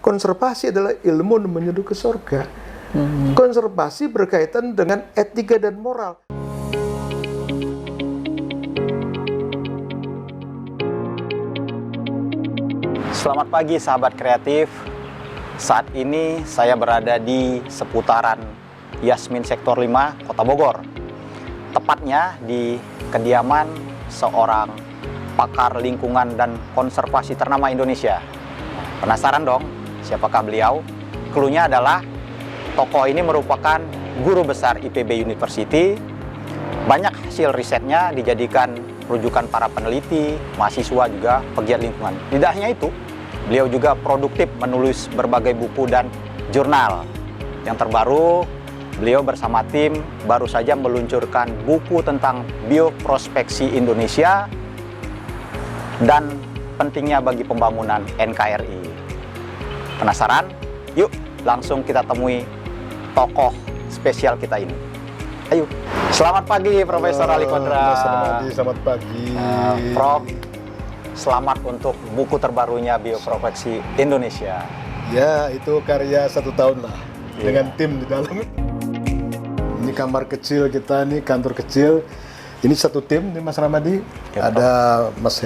Konservasi adalah ilmu menuju ke surga. Konservasi berkaitan dengan etika dan moral. Selamat pagi sahabat kreatif. Saat ini saya berada di seputaran Yasmin Sektor 5, Kota Bogor. Tepatnya di kediaman seorang pakar lingkungan dan konservasi ternama Indonesia. Penasaran dong siapakah beliau? Cluenya adalah tokoh ini merupakan guru besar IPB University. Banyak hasil risetnya dijadikan rujukan para peneliti, mahasiswa juga pegiat lingkungan. Tidak hanya itu, beliau juga produktif menulis berbagai buku dan jurnal. Yang terbaru, beliau bersama tim baru saja meluncurkan buku tentang bioprospeksi Indonesia dan pentingnya bagi pembangunan NKRI. Penasaran? Yuk langsung kita temui tokoh spesial kita ini. Ayo. Selamat pagi Profesor Ali Kodra. Selamat pagi. Prof, selamat untuk buku terbarunya Bioprospeksi Indonesia. Ya, itu karya 1 tahun lah, dengan tim di dalam. Ini kamar kecil kita, ini kantor kecil. Ini satu tim, ini Mas Ramadi, ya, ada Mas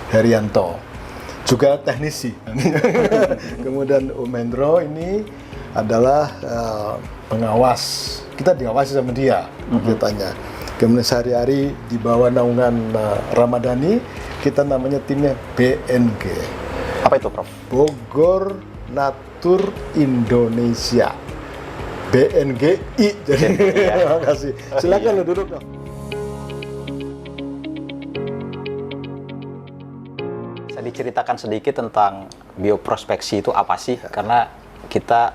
Herianto, juga teknisi. Kemudian Umendro ini adalah pengawas. Kita diawasi sama dia, ceritanya. Kemudian sehari-hari di bawah naungan Ramadhani, kita namanya timnya BNG. Apa itu, Prof? Bogor Natur Indonesia. BNGI. Jadi terima kasih. Silakan lo duduk dong. Bisa diceritakan sedikit tentang bioprospeksi itu apa sih? Karena kita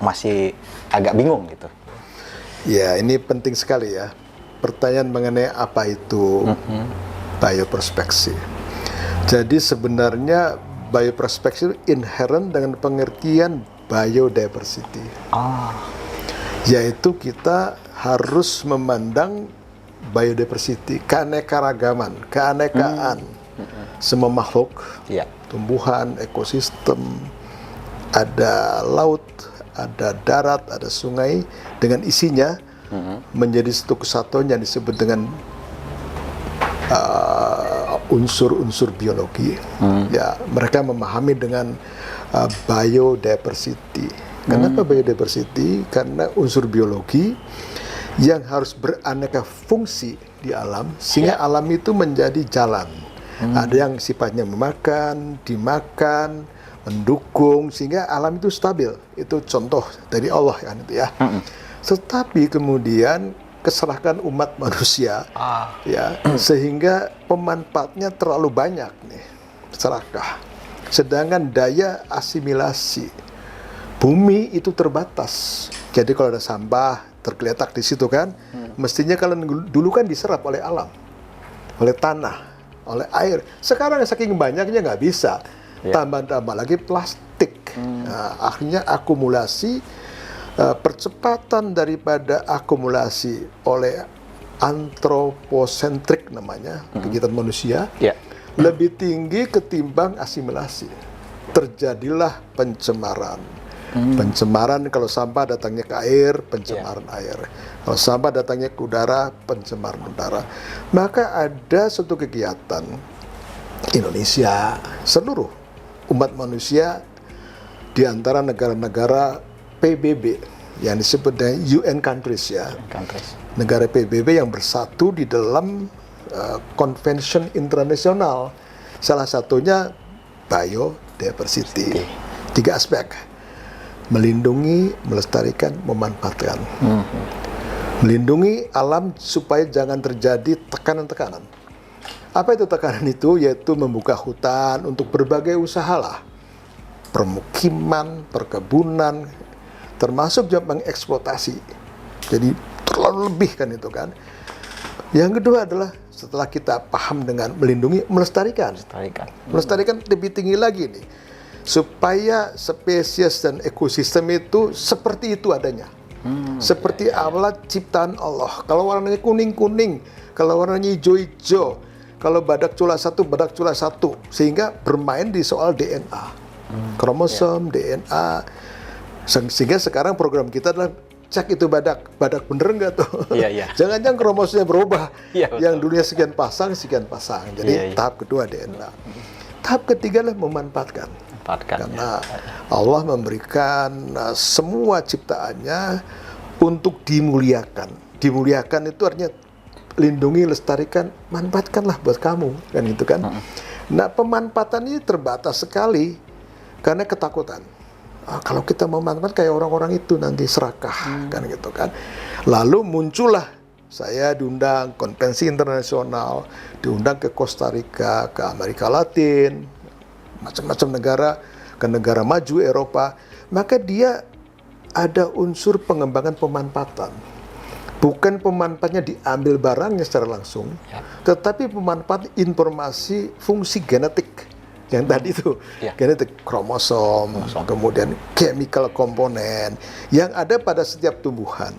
masih agak bingung gitu. Ya, ini penting sekali ya. Pertanyaan mengenai apa itu bioprospeksi. Jadi sebenarnya bioprospeksi inherent dengan pengertian biodiversity. Yaitu kita harus memandang biodiversity, keanekaragaman, keanekaan semua makhluk, tumbuhan, ekosistem, ada laut, ada darat, ada sungai dengan isinya menjadi satu kesatuan yang disebut dengan unsur-unsur biologi. Ya, mereka memahami dengan biodiversity. Kenapa biodiversity? Karena unsur biologi yang harus beraneka fungsi di alam, sehingga alam itu menjadi jalan. Ada yang sifatnya memakan, dimakan, mendukung, sehingga alam itu stabil. Itu contoh dari Allah kan itu ya. Tetapi kemudian kesalahan umat manusia, ya, sehingga pemanfaatnya terlalu banyak nih, serakah. Sedangkan daya asimilasi bumi itu terbatas. Jadi kalau ada sampah tergeletak di situ kan, mestinya kalau dulu kan diserap oleh alam, oleh tanah, oleh air. Sekarang saking banyaknya nggak bisa. Tambah-tambah lagi plastik. Nah, akhirnya akumulasi, percepatan daripada akumulasi oleh antroposentrik namanya, kegiatan manusia, lebih tinggi ketimbang asimilasi. Terjadilah pencemaran. Pencemaran kalau sampah datangnya ke air, pencemaran air. Kalau sampah datangnya ke udara, pencemaran udara. Maka ada suatu kegiatan Indonesia, seluruh umat manusia di antara negara-negara PBB yang disebut dengan UN countries ya. Negara PBB yang bersatu di dalam convention internasional. Salah satunya biodiversity. 3 aspek. Melindungi, melestarikan, memanfaatkan. Melindungi alam supaya jangan terjadi tekanan-tekanan. Apa itu tekanan itu? Yaitu membuka hutan untuk berbagai usaha lah. Permukiman, perkebunan, termasuk juga mengeksploitasi. Jadi terlalu lebih kan itu kan. Yang kedua adalah setelah kita paham dengan melindungi, melestarikan. Melestarikan lebih tinggi lagi nih. Supaya spesies dan ekosistem itu seperti itu adanya. Seperti alat ciptaan Allah. Kalau warnanya kuning-kuning, kalau warnanya hijau-hijau, kalau badak cula satu, sehingga bermain di soal DNA. kromosom, DNA. Sehingga sekarang program kita adalah cek itu badak bener nggak tuh? Iya. Jangan-jangan kromosomnya berubah. Iya, betul. Yang dulunya sekian pasang. Jadi Iya. tahap kedua DNA. Tahap ketiga adalah memanfaatkan. Karena Allah memberikan semua ciptaannya untuk dimuliakan. Dimuliakan itu artinya lindungi, lestarikan, manfaatkanlah buat kamu, kan gitu kan. Nah, pemanfaatan ini terbatas sekali karena ketakutan. Kalau kita memanfaatkan kayak orang-orang itu nanti serakah, kan gitu kan. Lalu muncullah saya diundang konvensi internasional, diundang ke Costa Rica, ke Amerika Latin, macam-macam negara, ke negara maju Eropa. Maka dia ada unsur pengembangan pemanfaatan. Bukan pemanfaatnya diambil barangnya secara langsung, tetapi pemanfaat informasi fungsi genetik yang tadi itu, genetik kromosom, kemudian chemical komponen yang ada pada setiap tumbuhan,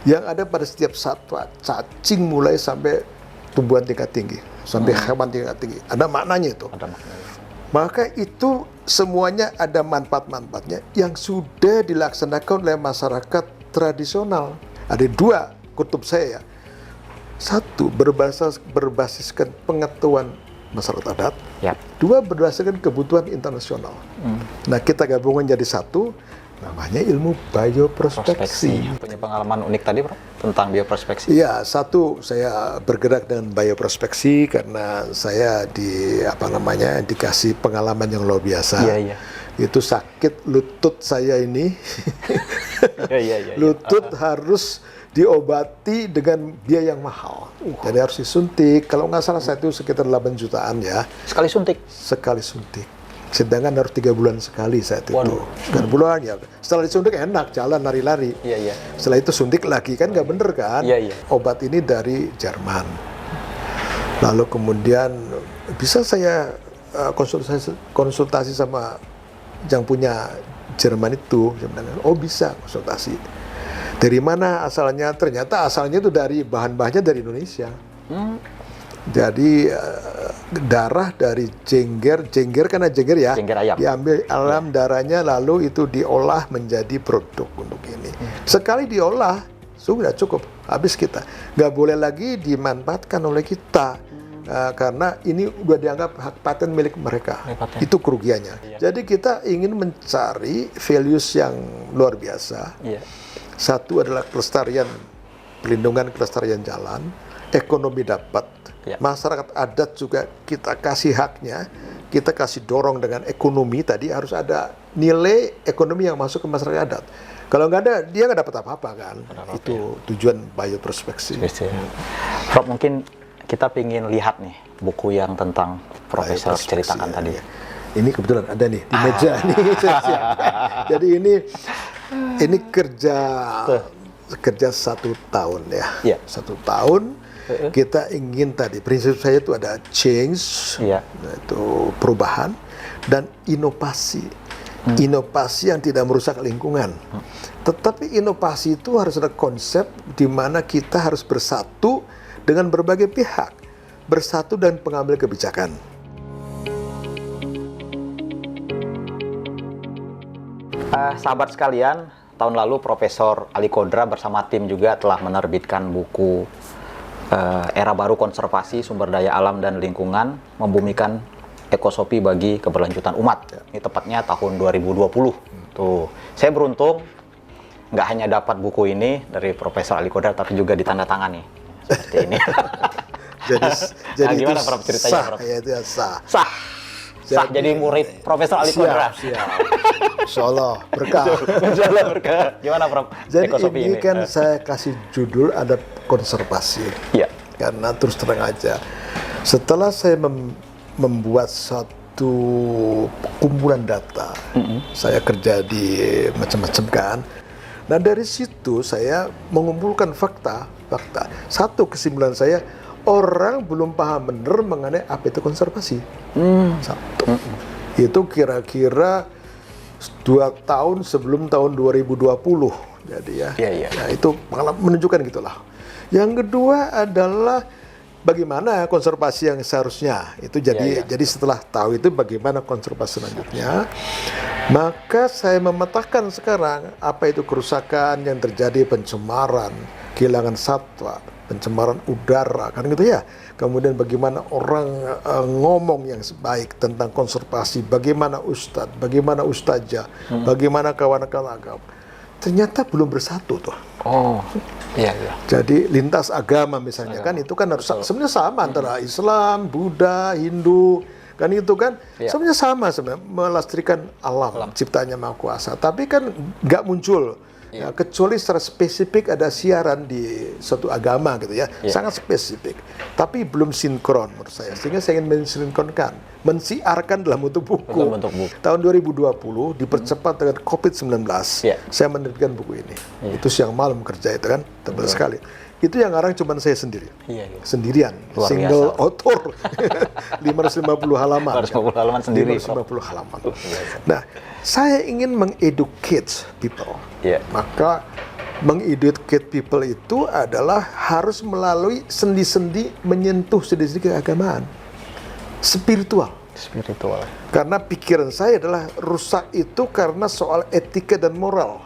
yang ada pada setiap satwa, cacing mulai sampai tumbuhan tingkat tinggi, sampai hewan tingkat tinggi, ada maknanya itu. Maka itu semuanya ada manfaat-manfaatnya yang sudah dilaksanakan oleh masyarakat tradisional. Ada dua kutub saya. Satu, berbasiskan pengetahuan masyarakat adat. Dua, berdasarkan kebutuhan internasional. Nah, kita gabungkan jadi satu, namanya ilmu bioprospeksi. Punya pengalaman unik tadi, Prof, tentang bioprospeksi? Iya, satu, saya bergerak dengan bioprospeksi karena saya dikasih pengalaman yang luar biasa. Iya. Itu sakit lutut saya ini. Lutut harus diobati dengan biaya yang mahal. Jadi harus disuntik. Kalau nggak salah saya itu sekitar 8 jutaan ya. Sekali suntik? Sekali suntik. Sedangkan harus 3 bulan sekali saat itu. 3 bulan ya. Setelah disuntik enak, jalan lari-lari. Iya. Setelah itu suntik lagi, kan nggak bener kan? Iya. Obat ini dari Jerman. Lalu kemudian bisa saya konsultasi sama yang punya Jerman itu. Oh bisa konsultasi. Dari mana asalnya? Ternyata asalnya itu dari bahan-bahannya dari Indonesia. Jadi darah dari jengger karena jengger ya, jengger ayam. Diambil alam darahnya lalu itu diolah menjadi produk untuk ini. Sekali diolah sudah cukup, habis kita. Nggak boleh lagi dimanfaatkan oleh kita. Karena ini udah dianggap hak paten milik mereka. Itu kerugiannya. Jadi kita ingin mencari values yang luar biasa. Satu adalah kelestarian, pelindungan kelestarian jalan, ekonomi dapat, masyarakat adat juga kita kasih haknya, kita kasih dorong dengan ekonomi tadi harus ada nilai ekonomi yang masuk ke masyarakat adat. Kalau nggak ada, dia nggak dapat apa-apa kan. Itu tujuan bioprospeksi. Prof, mungkin kita ingin lihat nih buku yang tentang Profesor ceritakan tadi. Ini kebetulan ada nih di meja nih. Jadi ini kerja 1 tahun ya. 1 tahun kita ingin tadi prinsip saya itu ada change, itu perubahan dan inovasi. Inovasi yang tidak merusak lingkungan. Tetapi inovasi itu harus ada konsep di mana kita harus bersatu dengan berbagai pihak, bersatu dan pengambil kebijakan. Sahabat sekalian, tahun lalu Profesor Ali Kodra bersama tim juga telah menerbitkan buku Era Baru Konservasi Sumber Daya Alam dan Lingkungan, Membumikan Ekosopi bagi Keberlanjutan Umat. Ini tepatnya tahun 2020. Tuh, saya beruntung nggak hanya dapat buku ini dari Profesor Ali Kodra, tapi juga ditandatangani. Seperti ini. jadi gimana itu Prof ceritanya, sah, Prof? ya itu sah. Sah jadi murid Profesor Ali Kodra. Siap. Insyaallah berkah. Insyaallah berkah. Gimana Prof? Jadi ini kan saya kasih judul ada konservasi. Iya. Karena terus terang aja, setelah saya membuat satu kumpulan data, saya kerja di macam-macam kan. Nah dari situ saya mengumpulkan fakta. Satu kesimpulan saya, orang belum paham benar mengenai apa itu konservasi. Satu. Itu kira-kira 2 tahun sebelum tahun 2020. Jadi ya, Iya. ya itu menunjukkan gitulah. Yang kedua adalah bagaimana konservasi yang seharusnya itu jadi Iya. jadi setelah tahu itu bagaimana konservasi selanjutnya, maka saya memetakan sekarang apa itu kerusakan yang terjadi, pencemaran, kehilangan satwa, pencemaran udara, kan gitu ya. Kemudian bagaimana orang ngomong yang baik tentang konservasi, bagaimana ustadz, bagaimana ustazah, bagaimana kawan-kawan agama. Ternyata belum bersatu tuh. Oh, iya. Jadi lintas agama misalnya kan itu kan harus sebenarnya sama antara Islam, Buddha, Hindu, kan itu kan Iya. sebenarnya sama sebenarnya melestarikan alam, ciptanya Maha Kuasa. Tapi kan nggak muncul ya, kecuali secara spesifik ada siaran di suatu agama gitu ya, sangat spesifik. Tapi belum sinkron menurut saya. Sehingga saya ingin mensinkronkan, mensiarkan dalam bentuk buku. Dalam bentuk buku. Tahun 2020 dipercepat dengan COVID-19. Iya. Saya menerbitkan buku ini. Itu siang malam kerja itu kan, tebal sekali. Itu yang ngarang cuma saya sendiri. Iya. Sendirian, Luar single biasa. author. 550 halaman. 550 halaman sendiri. 550 halaman. Nah, saya ingin mengeducate people. Iya. Maka mengeducate people itu adalah harus melalui sendi-sendi, menyentuh sendi-sendi keagamaan. Spiritual. Karena pikiran saya adalah rusak itu karena soal etika dan moral.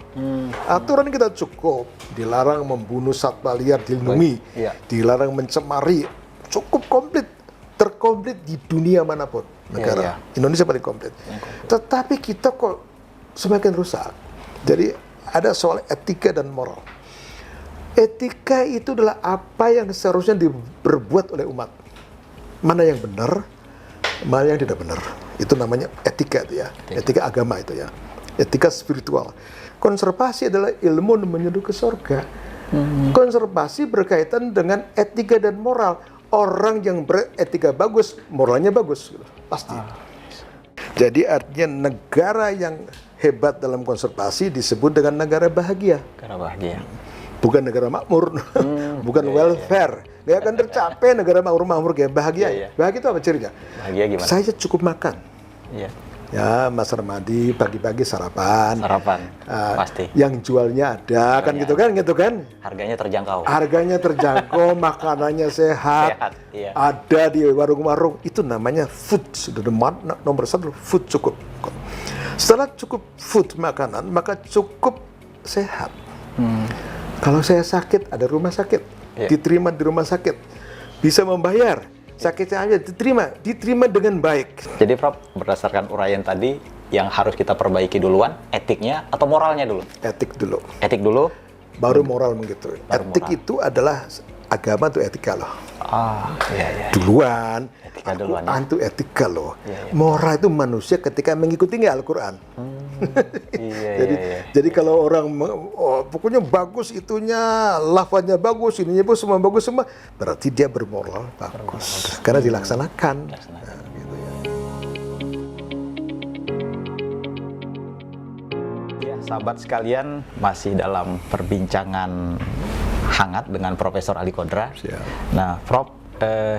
Aturan kita cukup, dilarang membunuh satwa liar, dilindungi, Iya. dilarang mencemari, cukup komplit, terkomplit di dunia manapun negara. Iya. Indonesia paling komplit. Tetapi kita kok semakin rusak. Jadi ada soal etika dan moral. Etika itu adalah apa yang seharusnya diperbuat oleh umat. Mana yang benar, mana yang tidak benar. Itu namanya etika itu ya. Etika agama itu ya. Etika spiritual. Konservasi adalah ilmu menuju ke surga. Konservasi berkaitan dengan etika dan moral. Orang yang beretika bagus, moralnya bagus, gitu. Pasti. Jadi artinya negara yang hebat dalam konservasi disebut dengan negara bahagia. Karena bahagia. Bukan negara makmur, bukan welfare. Nggak akan tercapai negara makmur kayak bahagia. Iya. Bahagia itu apa cirinya? Bahagia gimana? Saya cukup makan. Iya. Ya, Mas Ramadi pagi-pagi sarapan. Sarapan. Pasti. Yang jualnya ada, kan gitu kan? Harganya terjangkau. Harganya terjangkau, makanannya sehat, Sehat, iya. ada di warung-warung. Itu namanya food. Nomor satu, food cukup. Setelah cukup food makanan, maka cukup sehat. Kalau saya sakit, ada rumah sakit, Iya. diterima di rumah sakit, bisa membayar, sakitnya aja diterima dengan baik. Jadi Prof, berdasarkan uraian tadi, yang harus kita perbaiki duluan, etiknya atau moralnya dulu? Etik dulu, Etik dulu. baru moral begitu. Baru Etik moral. itu adalah agama itu etika loh. Iya. Duluan, Etika duluan, Al-Quran itu etika loh. Iya. Moral itu manusia ketika mengikuti Al-Quran. Iya. Jadi kalau orang pokoknya bagus itunya, lafaznya bagus, ininya pun semua bagus semua, berarti dia bermoral bagus. Karena dilaksanakan. Nah, gitu ya. Ya, sahabat sekalian, masih dalam perbincangan hangat dengan Profesor Ali Kodra. Siap. Nah, Prof,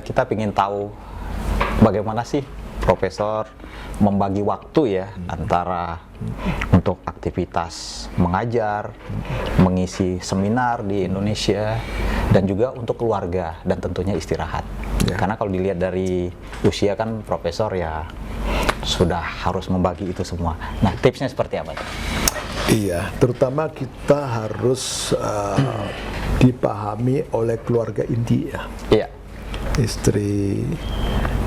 kita ingin tahu bagaimana sih Profesor membagi waktu ya antara untuk aktivitas mengajar, mengisi seminar di Indonesia, dan juga untuk keluarga dan tentunya istirahat. Ya. Karena kalau dilihat dari usia kan Profesor ya sudah harus membagi itu semua. Nah, tipsnya seperti apa? Iya, terutama kita harus dipahami oleh keluarga inti ya. Iya. Istri,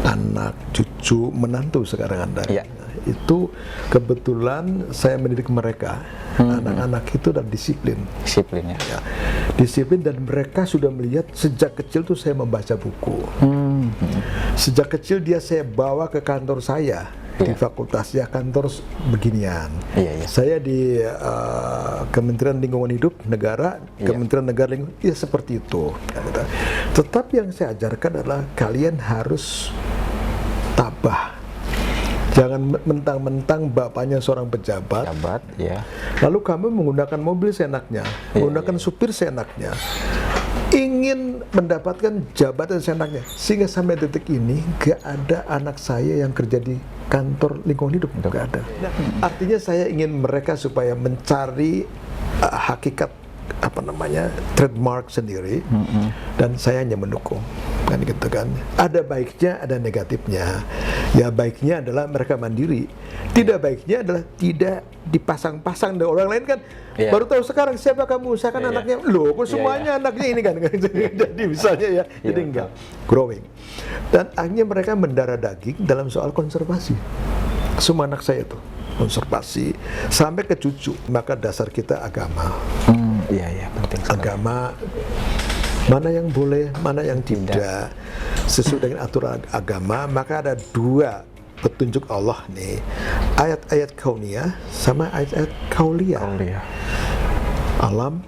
anak, cucu, menantu sekarang Anda. Iya. Itu kebetulan saya mendidik mereka. Anak-anak itu dan disiplin. Disiplinnya. Ya, disiplin dan mereka sudah melihat sejak kecil tuh saya membaca buku. Sejak kecil dia saya bawa ke kantor saya di fakultas ya, kantor beginian. Iya. Saya di Kementerian Lingkungan Hidup Negara, Kementerian Negara Lingkungan, ya seperti itu. Tetapi yang saya ajarkan adalah kalian harus tabah. Jangan mentang-mentang bapaknya seorang pejabat, Ya. lalu kamu menggunakan mobil seenaknya, menggunakan supir seenaknya, ingin mendapatkan jabatan seenaknya, sehingga sampai detik ini gak ada anak saya yang kerja di kantor lingkungan hidup, gak ada. Nah, artinya saya ingin mereka supaya mencari hakikat trademark sendiri, dan saya hanya mendukung. kan gitu kan. Ada baiknya, ada negatifnya. Ya baiknya adalah mereka mandiri. Tidak baiknya adalah tidak dipasang-pasang dengan orang lain kan. Baru tahu sekarang siapa kamu, saya kan anaknya. Loh, kok semuanya anaknya ini kan. Jadi misalnya ya, jadi enggak growing. Dan akhirnya mereka mendarah daging dalam soal konservasi. Semua anak saya itu konservasi sampai ke cucu. Maka dasar kita agama. Iya, penting sekali. Agama mana yang boleh, mana yang tidak sesuai dengan aturan agama. Maka ada dua petunjuk Allah nih, ayat-ayat kauniyah sama ayat-ayat kauliyah. Alam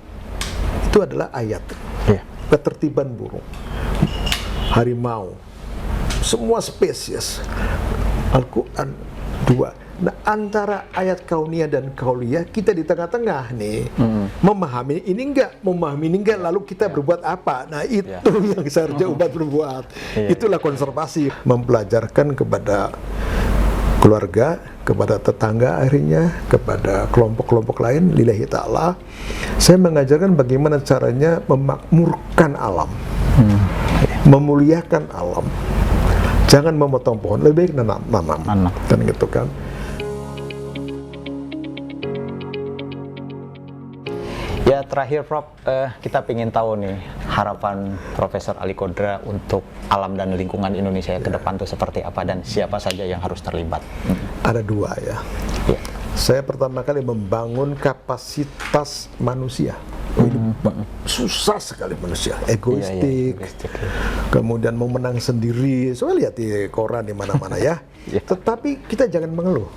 itu adalah ayat, ketertiban burung, harimau, semua spesies. Al-Quran dua. Nah, antara ayat kauniyah dan kauliyah kita di tengah-tengah nih, memahami ini enggak, lalu kita berbuat apa? Nah, itu yang seharusnya umat berbuat. Itulah konservasi, mempelajarkan kepada keluarga, kepada tetangga akhirnya, kepada kelompok-kelompok lain, lillahi ta'ala. Saya mengajarkan bagaimana caranya memakmurkan alam, memuliakan alam. Jangan memotong pohon, lebih baik nanam. Kan gitu kan. Ya terakhir Prof, kita ingin tahu nih harapan Profesor Ali Kodra untuk alam dan lingkungan Indonesia ke depan itu seperti apa dan siapa saja yang harus terlibat? Ada dua ya. Saya pertama kali membangun kapasitas manusia. Susah sekali manusia, egoistik, kemudian mau menang sendiri. Soalnya lihat di koran di mana-mana ya. Tetapi kita jangan mengeluh.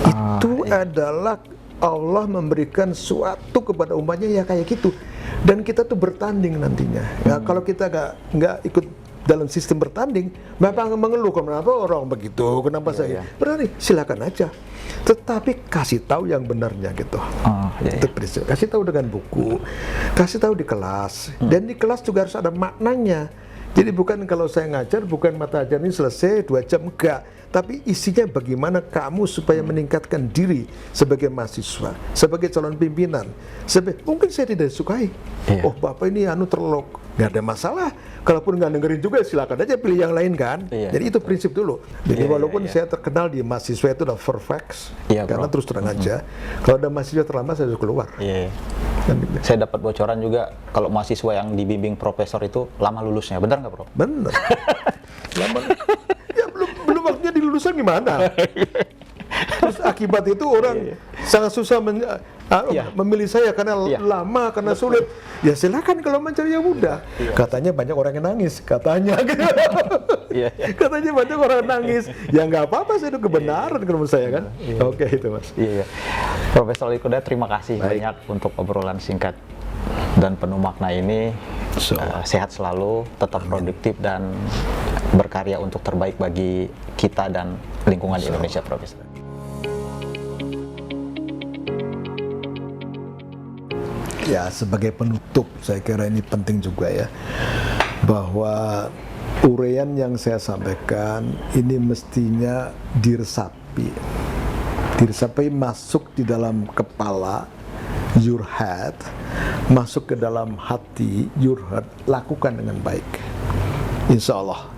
Itu adalah Allah memberikan suatu kepada umatnya ya kayak gitu, dan kita tuh bertanding nantinya. Ya, kalau kita nggak ikut dalam sistem bertanding, bapak mengeluh kenapa orang begitu, kenapa saya berani, silakan aja. Tetapi kasih tahu yang benarnya gitu. Itu prinsip. Kasih tahu dengan buku, kasih tahu di kelas, dan di kelas juga harus ada maknanya. Jadi bukan kalau saya ngajar, bukan mata ajar ini selesai 2 jam, enggak. Tapi isinya bagaimana kamu supaya meningkatkan diri sebagai mahasiswa, sebagai calon pimpinan. Mungkin saya tidak sukai. Oh bapak ini terlalu, nggak ada masalah. Kalaupun nggak dengerin juga silakan aja pilih yang lain kan. Jadi itu prinsip dulu. Jadi walaupun saya terkenal di mahasiswa itu udah perfect, karena terus terang aja. Kalau ada mahasiswa terlambat saya harus keluar. Saya dapat bocoran juga kalau mahasiswa yang dibimbing profesor itu lama lulusnya, benar nggak Prof? Benar. Lama. Ya belum waktunya di lulusan gimana? Terus akibat itu orang sangat susah memilih saya karena lama, karena sulit. Ya silakan kalau mencari yang mudah. Katanya banyak orang yang nangis, katanya. Katanya banyak orang yang nangis. Ya nggak apa-apa sih, itu kebenaran menurut saya kan. Oke itu Mas. Profesor Ali Kodra, terima kasih banyak untuk obrolan singkat dan penuh makna ini. Sehat selalu, tetap produktif dan berkarya untuk terbaik bagi kita dan lingkungan Indonesia, Profesor. Ya, sebagai penutup, saya kira ini penting juga ya, bahwa uraian yang saya sampaikan ini mestinya diresapi masuk di dalam kepala, your head, masuk ke dalam hati, your heart, lakukan dengan baik, insya Allah.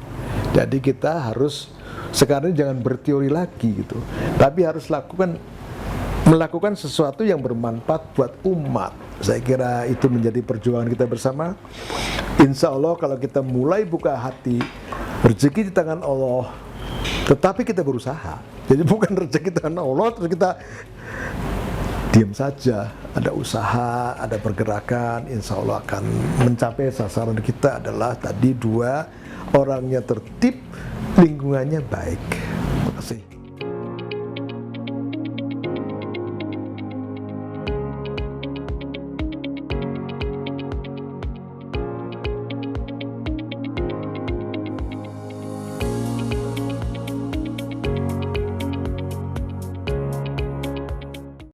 Jadi kita harus sekarang jangan berteori lagi gitu, tapi harus melakukan sesuatu yang bermanfaat buat umat. Saya kira itu menjadi perjuangan kita bersama. Insya Allah kalau kita mulai buka hati, rezeki di tangan Allah, tetapi kita berusaha. Jadi bukan rezeki di tangan Allah terus kita diam saja. Ada usaha, ada pergerakan, insya Allah akan mencapai sasaran kita adalah tadi 2, orangnya tertib, lingkungannya baik. Terima kasih.